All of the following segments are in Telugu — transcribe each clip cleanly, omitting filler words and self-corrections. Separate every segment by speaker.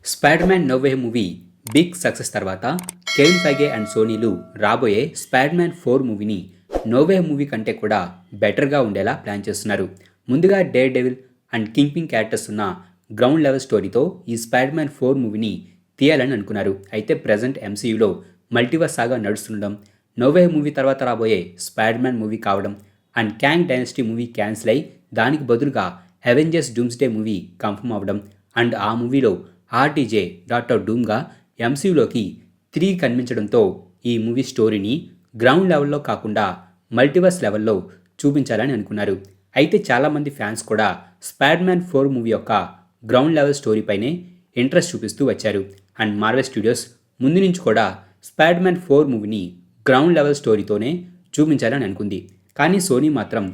Speaker 1: Spider Man No Way movie big success తర్వాత కెవిన్ ఫైగే అండ్ సోనీలు రాబోయే స్పైడర్ మ్యాన్ 4 మూవీని నో వే మూవీ కంటే కూడా బెటర్గా ఉండేలా ప్లాన్ చేస్తున్నారు. ముందుగా dare devil and king ping characters ఉన్న గ్రౌండ్ లెవెల్ స్టోరీతో ఈ స్పైడర్ మ్యాన్ 4 మూవీని తీయాలని అనుకున్నారు. అయితే ప్రజెంట్ ఎంసీయూలో మల్టీవర్స్ సాగా నడుస్తుండడం, నో వే మూవీ తర్వాత రాబోయే స్పైడర్ మ్యాన్ మూవీ కావడం and Kang dynasty movie cancel అయి దానికి బదులుగా అవెంజర్స్ డూమ్స్డే మూవీ కన్ఫర్మ్ అవ్వడం అండ్ ఆ మూవీలో ఆర్డీజే డాక్టర్ డూమ్గా ఎంసీయూలోకి తిరిగి కనిపించడంతో ఈ మూవీ స్టోరీని గ్రౌండ్ లెవెల్లో కాకుండా మల్టీవర్స్ లెవెల్లో చూపించాలని అనుకున్నారు. అయితే చాలామంది ఫ్యాన్స్ కూడా స్పైడర్ మ్యాన్ 4 మూవీ యొక్క గ్రౌండ్ లెవెల్ స్టోరీపైనే ఇంట్రెస్ట్ చూపిస్తూ వచ్చారు. అండ్ మార్వెల్ స్టూడియోస్ ముందు నుంచి కూడా స్పైడర్ మ్యాన్ 4 మూవీని గ్రౌండ్ లెవెల్ స్టోరీతోనే చూపించాలని అనుకుంది. కానీ సోనీ మాత్రం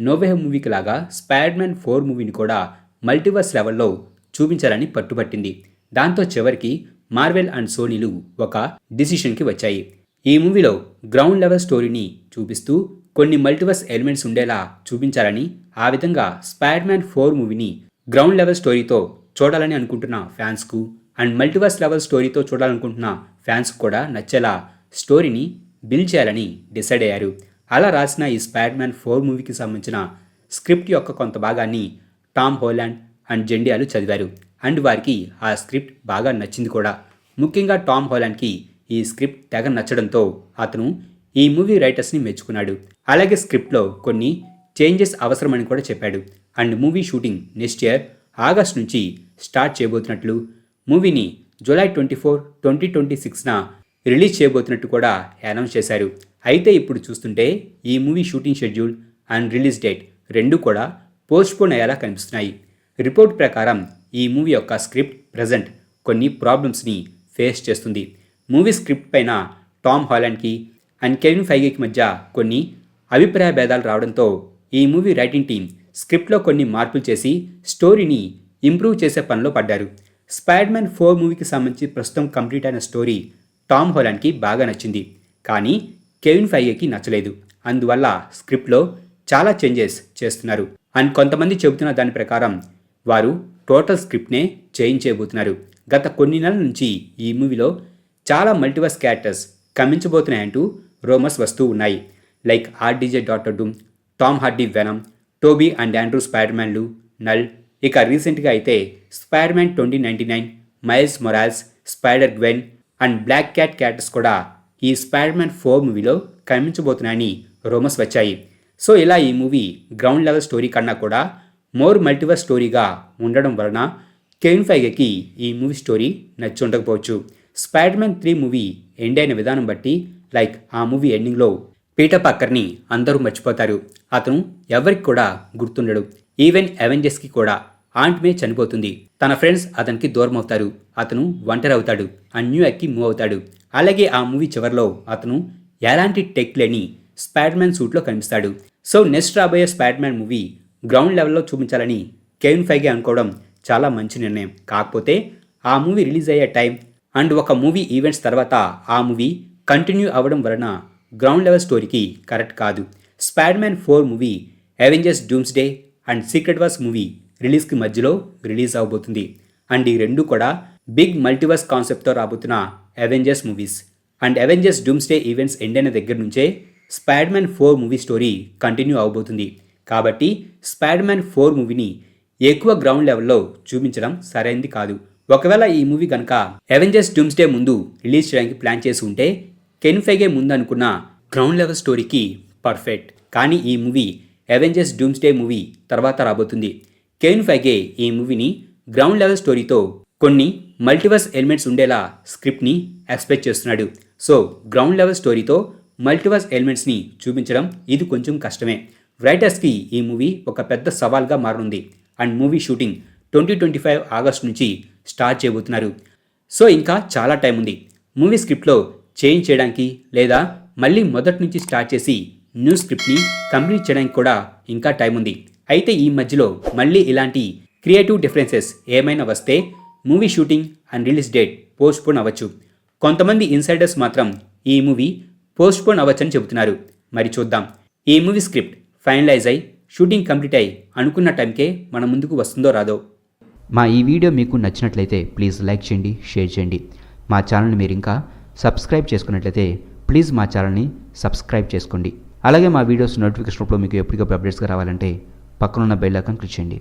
Speaker 1: నో వే మూవీకి లాగా స్పైడర్ మ్యాన్ 4 మూవీని కూడా మల్టీవర్స్ లెవెల్లో చూపించాలని పట్టుబట్టింది. దాంతో చివరికి మార్వెల్ అండ్ సోనీలు ఒక డిసిషన్కి వచ్చాయి. ఈ మూవీలో గ్రౌండ్ లెవెల్ స్టోరీని చూపిస్తూ కొన్ని మల్టీవర్స్ ఎలిమెంట్స్ ఉండేలా చూపించాలని, ఆ విధంగా స్పైడర్ మ్యాన్ 4 మూవీని గ్రౌండ్ లెవెల్ స్టోరీతో చూడాలని అనుకుంటున్న ఫ్యాన్స్కు అండ్ మల్టీవర్స్ లెవెల్ స్టోరీతో చూడాలనుకుంటున్న ఫ్యాన్స్కు కూడా నచ్చేలా స్టోరీని బిల్డ్ చేయాలని డిసైడ్ అయ్యారు. అలా రాసిన ఈ స్పైడర్ మ్యాన్ 4 మూవీకి సంబంధించిన స్క్రిప్ట్ యొక్క కొంత భాగాన్ని టామ్ హాలండ్ అండ్ జెండియాలు చదివారు. అండ్ వారికి ఆ స్క్రిప్ట్ బాగా నచ్చింది కూడా. ముఖ్యంగా టామ్ హాలండ్కి ఈ స్క్రిప్ట్ తెగ నచ్చడంతో అతను ఈ మూవీ రైటర్స్ని మెచ్చుకున్నాడు. అలాగే స్క్రిప్ట్లో కొన్ని చేంజెస్ అవసరమని కూడా చెప్పాడు. And movie shooting next year August నుంచి స్టార్ట్ చేయబోతున్నట్లు, మూవీని జూలై 24, 2026న రిలీజ్ చేయబోతున్నట్టు కూడా అనౌన్స్ చేశారు. అయితే ఇప్పుడు చూస్తుంటే ఈ movie shooting schedule and release date రెండూ కూడా పోస్ట్పోన్ అయ్యేలా కనిపిస్తున్నాయి. రిపోర్ట్ ప్రకారం ఈ మూవీ యొక్క స్క్రిప్ట్ ప్రజెంట్ కొన్ని ప్రాబ్లమ్స్ని ఫేస్ చేస్తుంది. మూవీ స్క్రిప్ట్ పైన టామ్ హాలండ్కి అండ్ కెవిన్ ఫైగేకి మధ్య కొన్ని అభిప్రాయ భేదాలు రావడంతో ఈ మూవీ రైటింగ్ టీం స్క్రిప్ట్లో కొన్ని మార్పులు చేసి స్టోరీని ఇంప్రూవ్ చేసే పనిలో పడ్డారు. స్పైడర్ మ్యాన్ 4 మూవీకి సంబంధించి ప్రస్తుతం కంప్లీట్ అయిన స్టోరీ టామ్ హాలండ్కి బాగా నచ్చింది, కానీ కెవిన్ ఫైగేకి నచ్చలేదు. అందువల్ల స్క్రిప్ట్లో చాలా చేంజెస్ చేస్తున్నారు. అండ్ కొంతమంది చెబుతున్న దాని ప్రకారం వారు టోటల్ స్క్రిప్ట్నే చేంజ్ చేయబోతున్నారు. గత కొన్ని నెలల నుంచి ఈ మూవీలో చాలా మల్టీవర్స్ క్యారెక్టర్స్ కమించబోతున్నాయంటూ రూమర్స్ వస్తూ ఉన్నాయి. Like RDJ Doctor Doom, Tom Hardy Venom, Toby and Andrew స్పైడర్ మ్యాన్లు, నల్, ఇక రీసెంట్గా అయితే Spider Man 2099, Miles Morales, Spider Gwen and Black Cat characters కూడా ఈ స్పైడర్ మ్యాన్ 4 మూవీలో కనిపించబోతున్నాయని రూమర్స్ వచ్చాయి. సో ఇలా ఈ మూవీ గ్రౌండ్ లెవెల్ స్టోరీ కన్నా కూడా మోర్ మల్టీవర్స్ స్టోరీగా ఉండడం వలన కెవిన్ ఫైగేకి ఈ మూవీ స్టోరీ నచ్చి ఉండకపోవచ్చు. స్పైడర్ మ్యాన్ 3 మూవీ ఎండ్ అయిన విధానం బట్టి, లైక్ ఆ మూవీ ఎండింగ్లో పీటర్ పార్కర్ని అందరూ మర్చిపోతారు. అతను ఎవరికి కూడా గుర్తుండడు. ఈవెన్ అవెంజర్స్కి కూడా ఆంట్ మే చనిపోతుంది. తన ఫ్రెండ్స్ అతనికి దూరం అవుతారు. అతను ఒంటరి అవుతాడు అండ్ న్యూయార్క్కి మూవ్ అవుతాడు. అలాగే ఆ మూవీ చివరిలో అతను ఎలాంటి టెక్ లేని స్పైడర్ మ్యాన్ సూట్లో కనిపిస్తాడు. సో నెక్స్ట్ రాబోయే స్పైడర్ మ్యాన్ మూవీ గ్రౌండ్ లెవెల్లో చూపించాలని కెవిన్ ఫైగే అనుకోవడం చాలా మంచి నిర్ణయం. కాకపోతే ఆ మూవీ రిలీజ్ అయ్యే టైం అండ్ ఒక మూవీ ఈవెంట్స్ తర్వాత ఆ మూవీ కంటిన్యూ అవ్వడం వలన గ్రౌండ్ లెవెల్ స్టోరీకి కరెక్ట్ కాదు. Spider Man 4 movie Avengers doomsday and secret wars movie రిలీజ్కి మధ్యలో రిలీజ్ అవబోతుంది. అండ్ ఈ రెండు కూడా బిగ్ మల్టీవర్స్ కాన్సెప్ట్తో రాబోతున్న Avengers movies. And Avengers Doomsday events end అయిన దగ్గర నుంచే Spider Man 4 movie story continue అవబోతుంది. కాబట్టి స్పైడర్ మ్యాన్ 4 మూవీని ఎక్కువ గ్రౌండ్ లెవెల్లో చూపించడం సరైనది కాదు. ఒకవేళ ఈ మూవీ కనుక అవెంజర్స్ డూమ్స్డే ముందు రిలీజ్ చేయడానికి ప్లాన్ చేసి ఉంటే కెవిన్ ఫైగే ముందు అనుకున్న గ్రౌండ్ లెవెల్ స్టోరీకి పర్ఫెక్ట్. కానీ ఈ మూవీ అవెంజర్స్ డూమ్స్డే మూవీ తర్వాత రాబోతుంది. కెవిన్ ఫైగే ఈ మూవీని గ్రౌండ్ లెవెల్ స్టోరీతో కొన్ని మల్టీవర్స్ ఎలిమెంట్స్ ఉండేలా స్క్రిప్ట్ని ఎక్స్పెక్ట్ చేస్తున్నాడు. సో గ్రౌండ్ లెవెల్ స్టోరీతో మల్టీవర్స్ ఎలిమెంట్స్ని చూపించడం ఇది కొంచెం కష్టమే. రైటర్స్కి ఈ మూవీ ఒక పెద్ద సవాల్గా మారనుంది. అండ్ మూవీ షూటింగ్ 2025 ఆగస్ట్ నుంచి స్టార్ట్ చేయబోతున్నారు. సో ఇంకా చాలా టైం ఉంది. మూవీ స్క్రిప్ట్లో చేంజ్ చేయడానికి లేదా మళ్ళీ మొదటి నుంచి స్టార్ట్ చేసి న్యూ స్క్రిప్ట్ని కంప్లీట్ చేయడానికి కూడా ఇంకా టైం ఉంది. అయితే ఈ మధ్యలో మళ్ళీ ఇలాంటి క్రియేటివ్ డిఫరెన్సెస్ ఏమైనా వస్తే movie shooting and release date postpone అవ్వచ్చు. కొంతమంది ఇన్సైడర్స్ మాత్రం ఈ మూవీ పోస్ట్పోన్ అవ్వచ్చని చెబుతున్నారు. మరి చూద్దాం. ఈ మూవీ స్క్రిప్ట్ ఫైనలైజ్ అయి షూటింగ్ కంప్లీట్ అయి అనుకున్న టైంకే మన ముందుకు వస్తుందో రాదో. మా ఈ వీడియో మీకు నచ్చినట్లయితే ప్లీజ్ లైక్ చేయండి, షేర్ చేయండి. మా ఛానల్ని మీరు ఇంకా సబ్స్క్రైబ్ చేసుకున్నట్లయితే ప్లీజ్ మా ఛానల్ని సబ్స్క్రైబ్ చేసుకోండి. అలాగే మా వీడియోస్ నోటిఫికేషన్ రూపంలో మీకు ఎప్పటికప్పుడు అప్డేట్స్గా రావాలంటే పక్కనున్న బెల్ ఐకాన్ క్లిక్ చేయండి.